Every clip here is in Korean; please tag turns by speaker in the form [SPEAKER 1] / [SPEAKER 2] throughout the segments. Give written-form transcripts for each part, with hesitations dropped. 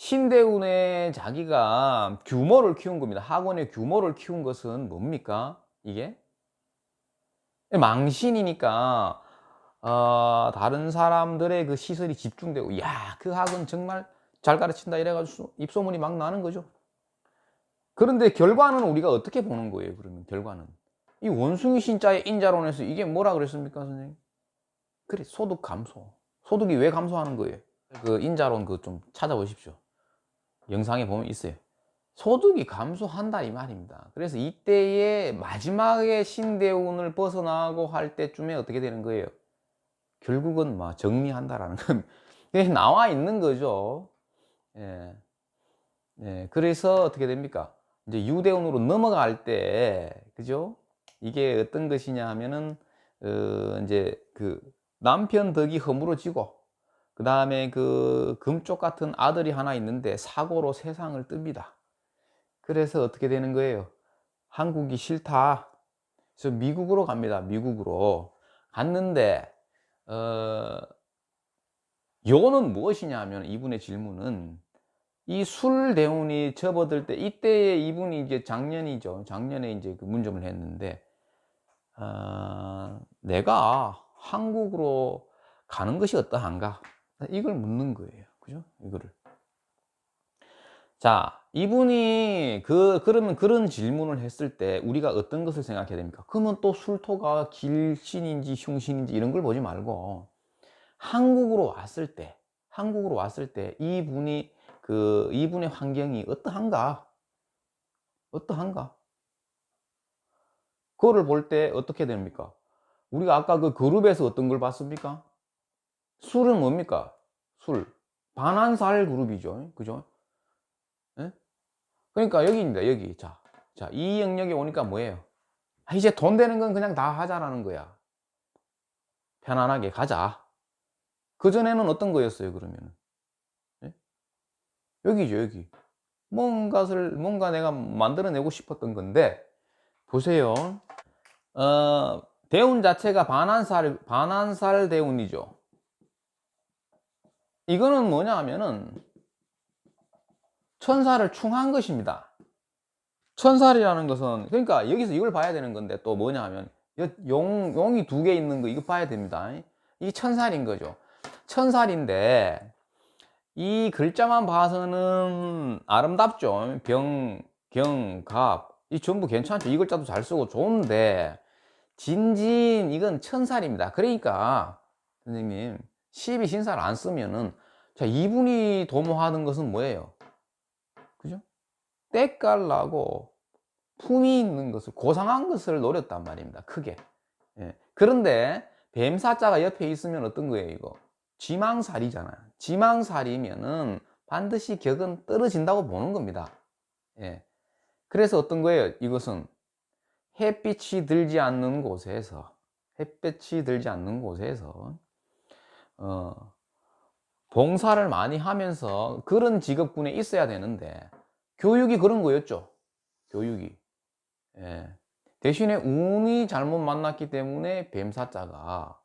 [SPEAKER 1] 신대운의 자기가 규모를 키운 겁니다. 학원의 규모를 키운 것은 뭡니까? 이게 망신이니까 다른 사람들의 그 시선이 집중되고, 야, 그 학원 정말 잘 가르친다 이래가지고 입소문이 막 나는 거죠. 그런데 결과는 우리가 어떻게 보는 거예요? 그러면 결과는 이 원숭이 신자의 인자론에서 이게 뭐라 그랬습니까, 선생님? 그래, 소득 감소. 소득이 왜 감소하는 거예요? 그 인자론 그 좀 찾아보십시오. 영상에 보면 있어요. 소득이 감소한다 이 말입니다. 그래서 이때에 마지막에 신대운을 벗어나고 할 때쯤에 어떻게 되는 거예요? 결국은 막 정리한다라는 건 나와 있는 거죠. 예. 예. 그래서 어떻게 됩니까? 이제 유대운으로 넘어갈 때, 그죠? 이게 어떤 것이냐 하면은, 이제 그 남편 덕이 허물어지고, 그 다음에 그 금쪽 같은 아들이 하나 있는데 사고로 세상을 뜹니다. 그래서 어떻게 되는 거예요? 한국이 싫다. 그래서 미국으로 갑니다. 미국으로 갔는데 요거는 무엇이냐 하면, 이분의 질문은 이 술 대운이 접어들 때, 이때에 이분이 이제 작년이죠. 작년에 이제 그 문점을 했는데 내가 한국으로 가는 것이 어떠한가, 이걸 묻는 거예요. 그죠? 이거를. 자, 이분이 그러면 그런 질문을 했을 때 우리가 어떤 것을 생각해야 됩니까? 그러면 또 술토가 길신인지 흉신인지 이런 걸 보지 말고, 한국으로 왔을 때 이분이 이분의 환경이 어떠한가? 그거를 볼 때 어떻게 됩니까? 우리가 아까 그 그룹에서 어떤 걸 봤습니까? 술은 뭡니까? 술. 반환살 그룹이죠. 그죠? 예? 그러니까 여기입니다. 여기. 자, 이 영역에 오니까 뭐예요? 이제 돈 되는 건 그냥 다 하자라는 거야. 편안하게 가자. 그전에는 어떤 거였어요, 그러면은? 예? 여기죠, 여기. 뭔가 내가 만들어내고 싶었던 건데, 보세요. 대운 자체가 반환살 대운이죠. 이거는 뭐냐 하면은 천사를 충한 것입니다. 천살이라는 것은, 그러니까 여기서 이걸 봐야 되는 건데, 또 뭐냐 하면 용이 두 개 있는 거, 이거 봐야 됩니다. 이 천살인 거죠. 천살인데 이 글자만 봐서는 아름답죠. 병, 경, 갑, 이 전부 괜찮죠. 이 글자도 잘 쓰고 좋은데, 진진, 이건 천살입니다. 그러니까 선생님, 12신사를 안 쓰면은, 자, 이분이 도모하는 것은 뭐예요? 그죠? 때깔나고 품이 있는 것을, 고상한 것을 노렸단 말입니다. 크게. 예. 그런데 뱀사자가 옆에 있으면 어떤 거예요, 이거? 지망살이잖아요. 지망살이면은 반드시 격은 떨어진다고 보는 겁니다. 예. 그래서 어떤 거예요? 이것은 햇빛이 들지 않는 곳에서 어, 봉사를 많이 하면서 그런 직업군에 있어야 되는데, 교육이 그런 거였죠. 교육이. 예. 대신에 운이 잘못 만났기 때문에 뱀사자가,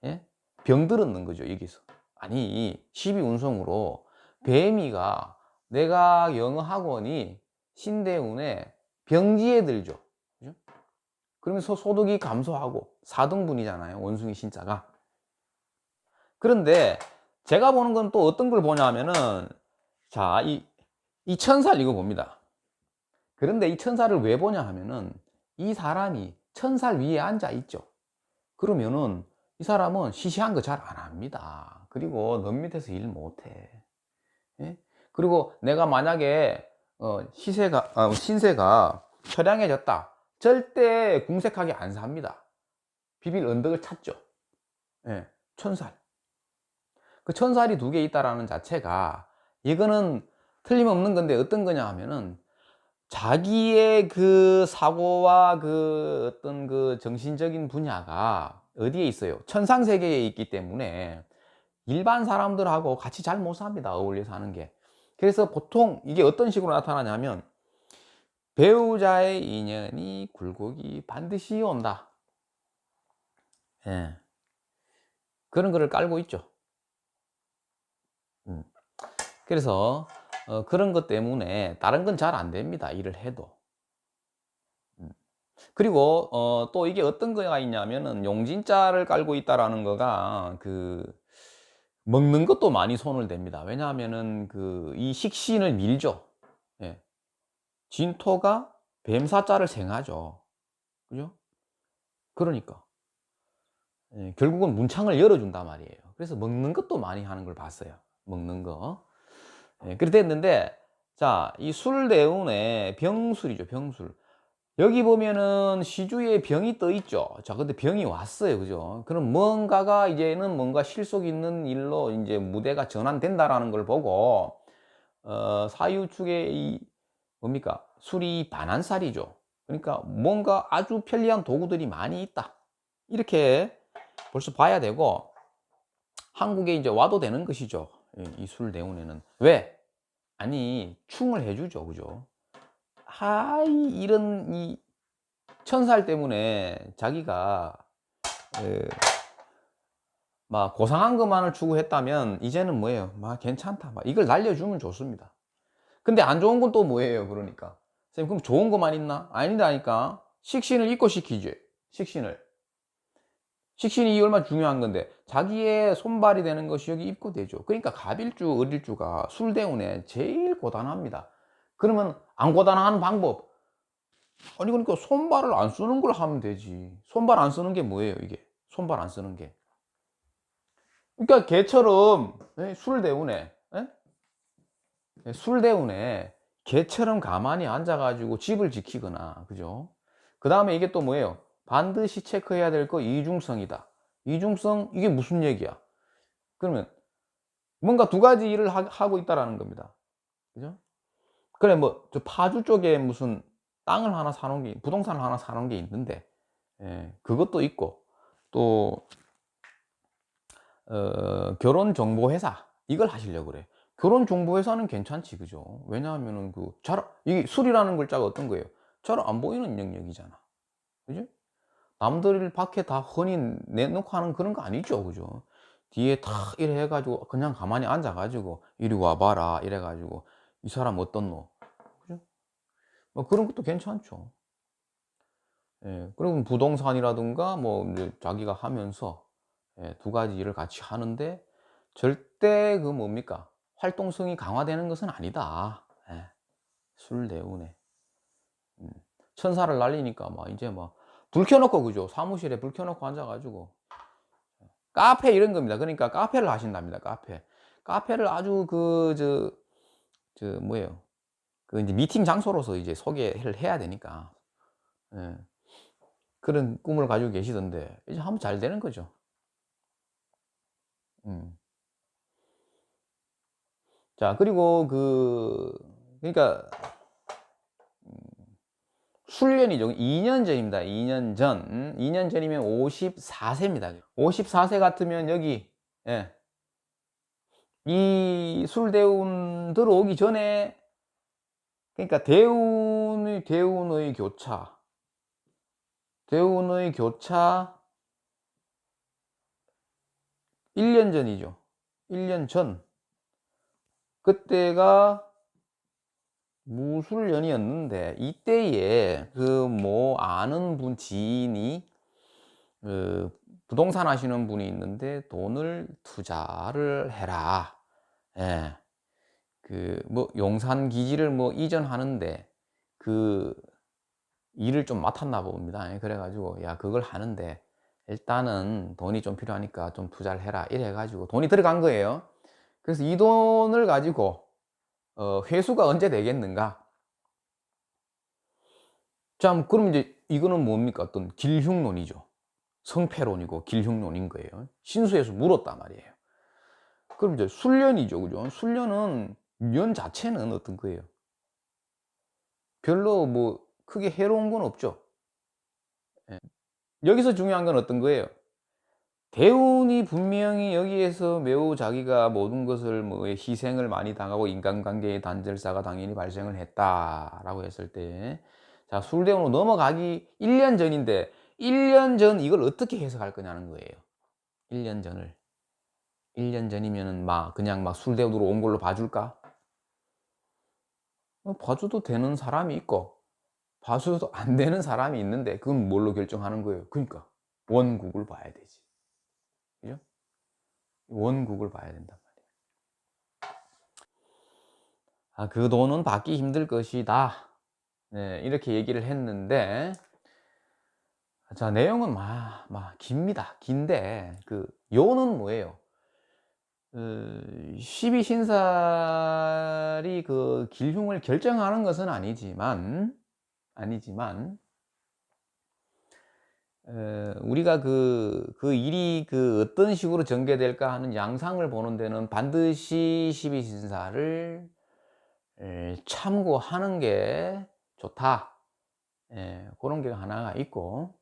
[SPEAKER 1] 예? 병들었는 거죠, 여기서. 아니, 12운성으로 뱀이가, 내가 영어 학원이 신대운에 병지에 들죠. 그죠? 그러면서 소득이 감소하고 4등분이잖아요, 원숭이 신자가. 그런데 제가 보는 건 또 어떤 걸 보냐 하면은, 자, 이 천살 이거 봅니다. 그런데 이 천살을 왜 보냐 하면은, 이 사람이 천살 위에 앉아 있죠. 그러면은 이 사람은 시시한 거 잘 안 합니다. 그리고 넌 밑에서 일 못해. 예? 그리고 내가 만약에 신세가 처량해졌다, 절대 궁색하게 안 삽니다. 비빌 언덕을 찾죠. 예, 천살. 그 천살이 두 개 있다라는 자체가, 이거는 틀림없는 건데, 어떤 거냐 하면은 자기의 그 사고와 그 어떤 그 정신적인 분야가 어디에 있어요? 천상 세계에 있기 때문에 일반 사람들하고 같이 잘 못 삽니다. 어울려 사는 게. 그래서 보통 이게 어떤 식으로 나타나냐면, 배우자의 인연이 굴곡이 반드시 온다. 예. 그런 거를 깔고 있죠. 그래서 그런 것 때문에 다른 건 잘 안 됩니다, 일을 해도. 음. 그리고 또 이게 어떤 거가 있냐면은 용진자를 깔고 있다라는 거가 먹는 것도 많이 손을 댑니다. 왜냐하면은 이 식신을 밀죠. 예. 진토가 뱀사자를 생하죠. 그죠? 그러니까. 예, 결국은 문창을 열어준단 말이에요. 그래서 먹는 것도 많이 하는 걸 봤어요. 먹는 거. 예, 그렇게 됐는데, 자, 이 술대운의 병술이죠, 병술. 여기 보면은 시주에 병이 떠 있죠. 자, 근데 병이 왔어요. 그죠? 그럼 뭔가가 이제는 뭔가 실속 있는 일로 이제 무대가 전환된다라는 걸 보고, 사유축의 뭡니까? 술이 반한살이죠. 그러니까 뭔가 아주 편리한 도구들이 많이 있다. 이렇게 벌써 봐야 되고, 한국에 이제 와도 되는 것이죠. 이 술대운에는. 왜? 아니, 충을 해주죠. 그죠? 이런 천살 때문에 자기가 막 고상한 것만을 추구했다면 이제는 뭐예요? 막 괜찮다. 막 이걸 날려주면 좋습니다. 근데 안 좋은 건 또 뭐예요? 그러니까 선생님 그럼 좋은 것만 있나? 아니다니까. 식신을 입고시키지. 식신을. 식신이 얼마나 중요한 건데 자기의 손발이 되는 것이 여기 입고되죠. 그러니까 갑일주, 을일주가 술대운에 제일 고단합니다. 그러면 안 고단한 방법. 아니 그러니까 손발을 안 쓰는 걸 하면 되지. 손발 안 쓰는 게 뭐예요 이게? 손발 안 쓰는 게. 그러니까 개처럼 술대운에 술대운에 개처럼 가만히 앉아가지고 집을 지키거나 그죠? 그 다음에 이게 또 뭐예요? 반드시 체크해야 될 거 이중성이다. 이중성 이게 무슨 얘기야? 그러면 뭔가 두 가지 일을 하고 있다라는 겁니다. 그죠? 그래 뭐 저 파주 쪽에 무슨 땅을 하나 사놓은 게 부동산을 하나 사놓은 게 있는데 그것도 있고 또 결혼정보회사 이걸 하시려고 그래. 결혼정보회사는 괜찮지 그죠? 왜냐하면은 이게 술이라는 글자가 어떤 거예요? 잘 안 보이는 영역이잖아. 그죠? 남들 밖에 다 흔히 내놓고 하는 그런 거 아니죠 그죠? 뒤에 탁 이래 해가지고 그냥 가만히 앉아가지고 이리 와봐라 이래가지고 이 사람 어떻노? 그죠? 뭐 그런 것도 괜찮죠. 예, 그리고 부동산이라든가 뭐 이제 자기가 하면서 두 가지 일을 같이 하는데 절대 뭡니까? 활동성이 강화되는 것은 아니다. 예, 술 대운에. 음. 천사를 날리니까 막 이제 막 불 켜놓고 그죠? 사무실에 불 켜놓고 앉아가지고 카페 이런 겁니다. 그러니까 카페를 하신답니다. 카페를 아주 뭐예요? 이제 미팅 장소로서 이제 소개를 해야 되니까. 예. 그런 꿈을 가지고 계시던데 이제 하면 잘 되는 거죠. 음. 자, 그리고 그러니까 술년이죠. 2년 전입니다. 2년 전. 2년 전이면 54세입니다. 54세 같으면 여기 예. 이 술대운 들어오기 전에 그러니까 대운의 교차 1년 전이죠. 1년 전. 그때가 무술년이었는데 이때에 아는 분 지인이 부동산 하시는 분이 있는데 돈을 투자를 해라. 예. 뭐 용산 기지를 뭐 이전하는데 그 일을 좀 맡았나 봅니다. 그래 가지고 야 그걸 하는데 일단은 돈이 좀 필요하니까 좀 투자를 해라. 이래 가지고 돈이 들어간 거예요. 그래서 이 돈을 가지고 회수가 언제 되겠는가? 자, 그럼 이제 이거는 뭡니까? 어떤 길흉론이죠. 성패론이고 길흉론인 거예요. 신수에서 물었단 말이에요. 그럼 이제 술년이죠. 그죠? 술년은 년 자체는 어떤 거예요? 별로 뭐 크게 해로운 건 없죠. 예. 여기서 중요한 건 어떤 거예요? 대운이 분명히 여기에서 매우 자기가 모든 것을 뭐 희생을 많이 당하고 인간관계의 단절사가 당연히 발생을 했다라고 했을 때, 자, 술대운으로 넘어가기 1년 전인데 1년 전 이걸 어떻게 해석할 거냐는 거예요. 1년 전을. 1년 전이면은 그냥 막 술대운으로 온 걸로 봐줄까? 봐줘도 되는 사람이 있고 봐줘도 안 되는 사람이 있는데 그건 뭘로 결정하는 거예요? 그러니까 원국을 봐야 되지. 그죠? 원국을 봐야 된단 말이에요. 그 돈은 받기 힘들 것이다. 네, 이렇게 얘기를 했는데, 자, 내용은 깁니다. 긴데, 그, 요는 뭐예요? 12신살이 그 길흉을 결정하는 것은 아니지만, 우리가 그 일이 어떤 식으로 전개될까 하는 양상을 보는 데는 반드시 12신사를 참고하는 게 좋다. 그런 게 하나가 있고,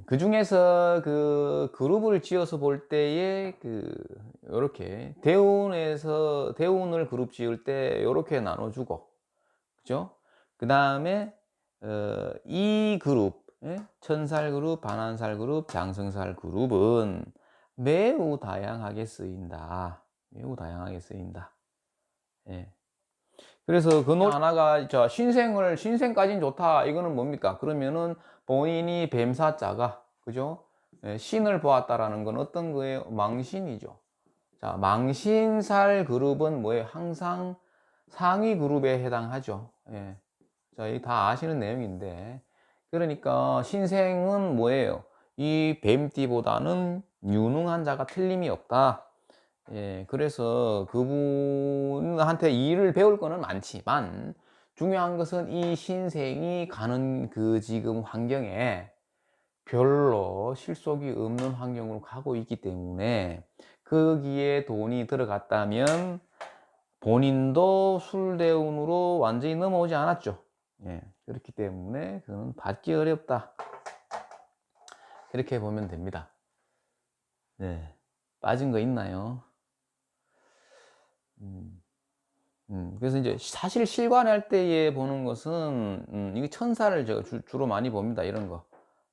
[SPEAKER 1] 그 중에서 그 그룹을 지어서 볼 때에 요렇게 대운을 그룹 지을 때 요렇게 나눠주고, 그죠? 그 다음에 이 그룹, 천살 그룹, 반한살 그룹, 장성살 그룹은 매우 다양하게 쓰인다. 매우 다양하게 쓰인다. 예. 그래서 그 노래 하나가 신생까지는 좋다. 이거는 뭡니까? 그러면은 본인이 뱀사자가, 그죠? 신을 보았다라는 건 어떤 거예요? 망신이죠. 자, 망신살 그룹은 뭐예요? 항상 상위 그룹에 해당하죠. 예. 자, 이 다 아시는 내용인데, 그러니까 신생은 뭐예요? 이 뱀띠보다는 유능한 자가 틀림이 없다. 예, 그래서 그분한테 일을 배울 거는 많지만 중요한 것은 이 신생이 가는 지금 환경에 별로 실속이 없는 환경으로 가고 있기 때문에 거기에 돈이 들어갔다면 본인도 술대운으로 완전히 넘어오지 않았죠. 예, 그렇기 때문에 그는 받기 어렵다. 이렇게 보면 됩니다. 네, 빠진 거 있나요? 그래서 이제 사실 실관할 때에 보는 것은 이게 천사를 제가 주로 많이 봅니다. 이런 거.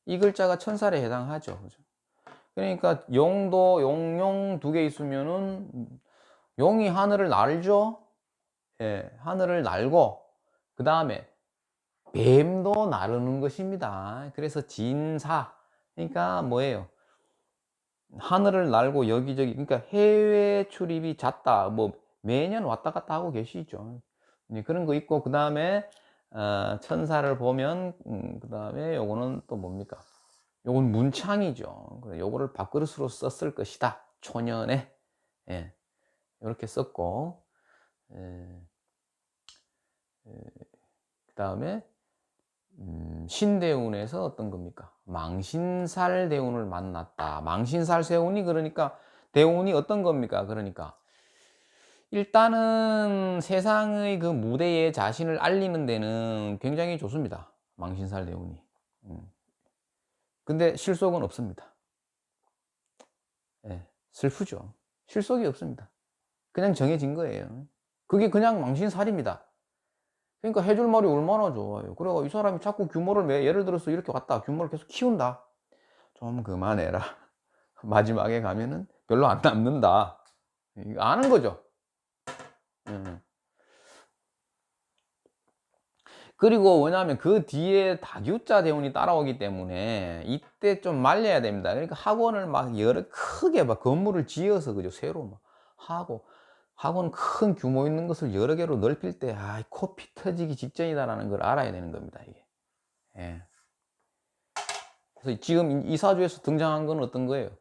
[SPEAKER 1] 이 글자가 천살에 해당하죠. 그죠? 그러니까 용도 용용 두 개 있으면은 용이 하늘을 날죠. 예, 하늘을 날고 그 다음에 뱀도 나르는 것입니다. 그래서 진사. 그러니까 뭐예요? 하늘을 날고 여기저기, 그러니까 해외 출입이 잦다. 뭐 매년 왔다 갔다 하고 계시죠. 그런 거 있고, 그 다음에 천사를 보면 그 다음에 요거는 또 뭡니까? 요건 문창이죠. 요거를 밥그릇으로 썼을 것이다. 초년에. 예, 이렇게 썼고, 그 다음에 신대운에서 어떤 겁니까? 망신살 대운을 만났다. 망신살 세운이 그러니까 대운이 어떤 겁니까? 그러니까 일단은 세상의 그 무대에 자신을 알리는 데는 굉장히 좋습니다. 망신살 대운이. 근데 실속은 없습니다. 예, 슬프죠. 실속이 없습니다. 그냥 정해진 거예요. 그게 그냥 망신살입니다. 그러니까 해줄 말이 얼마나 좋아요. 그래가 이 사람이 자꾸 규모를 예를 들어서 이렇게 왔다. 규모를 계속 키운다. 좀 그만해라. 마지막에 가면은 별로 안 남는다. 이거 아는 거죠. 그리고 왜냐하면 그 뒤에 다규자 대운이 따라오기 때문에 이때 좀 말려야 됩니다. 그러니까 학원을 막 여러 크게 막 건물을 지어서 그죠, 새로 막 하고 학원 큰 규모 있는 것을 여러 개로 넓힐 때 코피 터지기 직전이다라는 걸 알아야 되는 겁니다, 이게. 예. 그래서 지금 이 사주에서 등장한 건 어떤 거예요?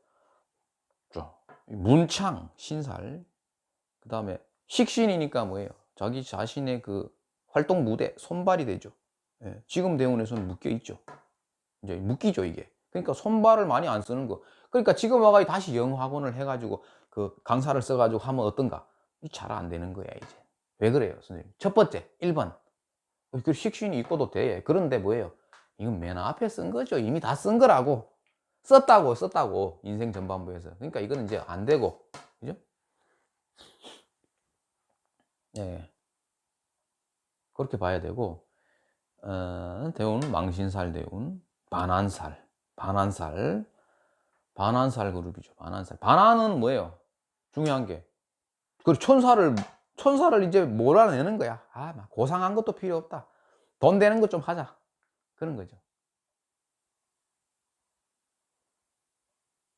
[SPEAKER 1] 문창 신살, 그 다음에 식신이니까 뭐예요? 자기 자신의 그 활동 무대 손발이 되죠. 예, 지금 대운에서는 묶여 있죠. 이제 묶이죠, 이게. 그러니까 손발을 많이 안 쓰는 거. 그러니까 지금 와가 다시 영학원을 해가지고 그 강사를 써가지고 하면 어떤가? 잘 안 되는 거야, 이제. 왜 그래요, 선생님? 첫 번째, 1번. 그 식신이 있고도 돼. 그런데 뭐예요? 이건 맨 앞에 쓴 거죠. 이미 다 쓴 거라고. 썼다고. 인생 전반부에서. 그러니까 이거는 이제 안 되고. 그죠? 예. 그렇게 봐야 되고, 대운은 망신살 대운, 반한살 그룹이죠. 반한살. 반한은 뭐예요? 중요한 게. 그 천사를 천사를 이제 몰아내는 거야. 막 고상한 것도 필요 없다. 돈 되는 것 좀 하자. 그런 거죠.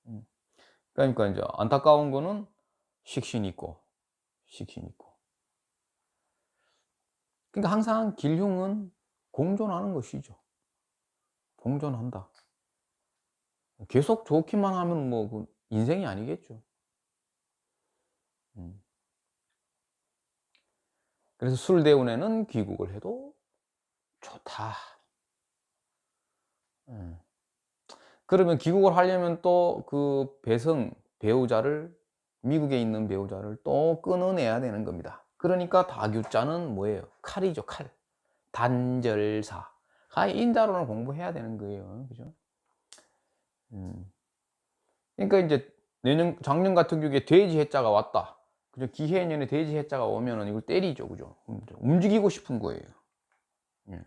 [SPEAKER 1] 음. 그러니까 이제 안타까운 거는 식신이 있고, 식신이 있고. 그러니까 항상 길흉은 공존하는 것이죠. 공존한다. 계속 좋기만 하면 뭐 그 인생이 아니겠죠. 음. 그래서 술대운에는 귀국을 해도 좋다. 예. 그러면 귀국을 하려면 또 그 배우자를, 미국에 있는 배우자를 또 끊어내야 되는 겁니다. 그러니까 다규자는 뭐예요? 칼이죠, 칼. 단절사. 인자론을 공부해야 되는 거예요. 그죠? 음. 그러니까 이제 작년 같은 경우에 돼지 해자가 왔다. 그죠? 기해년에 돼지 해자가 오면은 이걸 때리죠. 그죠? 움직이고 싶은 거예요. 예.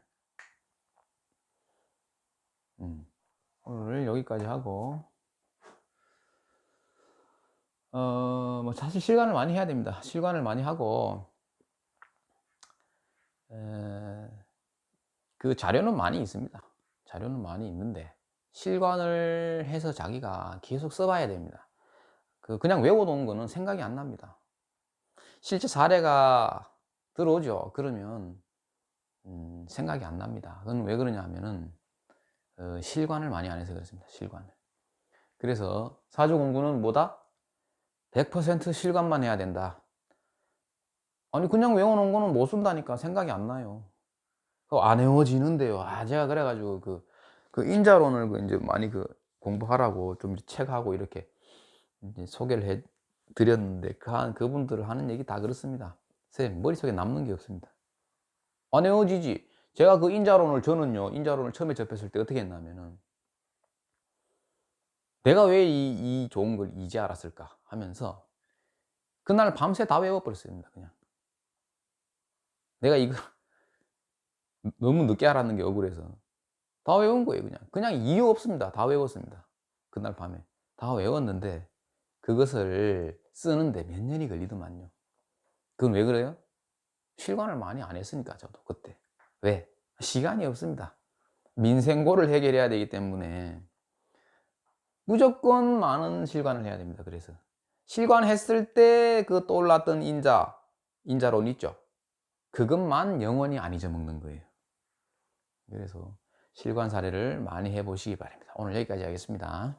[SPEAKER 1] 오늘 여기까지 하고, 뭐 사실 실관을 많이 해야 됩니다. 실관을 많이 하고, 에, 그 자료는 많이 있습니다. 자료는 많이 있는데, 실관을 해서 자기가 계속 써봐야 됩니다. 그냥 외워놓은 거는 생각이 안 납니다. 실제 사례가 들어오죠. 그러면, 생각이 안 납니다. 그건 왜 그러냐 하면은, 실관을 많이 안 해서 그렇습니다. 실관을. 그래서 사주 공부는 뭐다? 100% 실관만 해야 된다. 아니 그냥 외워놓은 거는 못 쓴다니까. 생각이 안 나요. 그거 안 외워지는데요. 제가 그래가지고 그 인자론을 이제 많이 공부하라고 좀 책하고 이렇게 이제 소개를 해 드렸는데 그분들 하는 얘기 다 그렇습니다. 선생님 머릿속에 남는 게 없습니다. 안 외워지지. 제가 인자론을 처음에 접했을 때 어떻게 했냐면은, 내가 왜 이 좋은 걸 이제 알았을까 하면서 그날 밤새 다 외워버렸습니다. 그냥 내가 이거 너무 늦게 알았는 게 억울해서 다 외운 거예요. 그냥 이유 없습니다. 다 외웠습니다. 그날 밤에 다 외웠는데 그것을 쓰는데 몇 년이 걸리더만요. 그건 왜 그래요? 실관을 많이 안 했으니까. 저도 그때 왜? 시간이 없습니다. 민생고를 해결해야 되기 때문에 무조건 많은 실관을 해야 됩니다. 그래서 실관했을 때 그 떠올랐던 인자론 있죠. 그것만 영원히 안 잊어먹는 거예요. 그래서 실관 사례를 많이 해보시기 바랍니다. 오늘 여기까지 하겠습니다.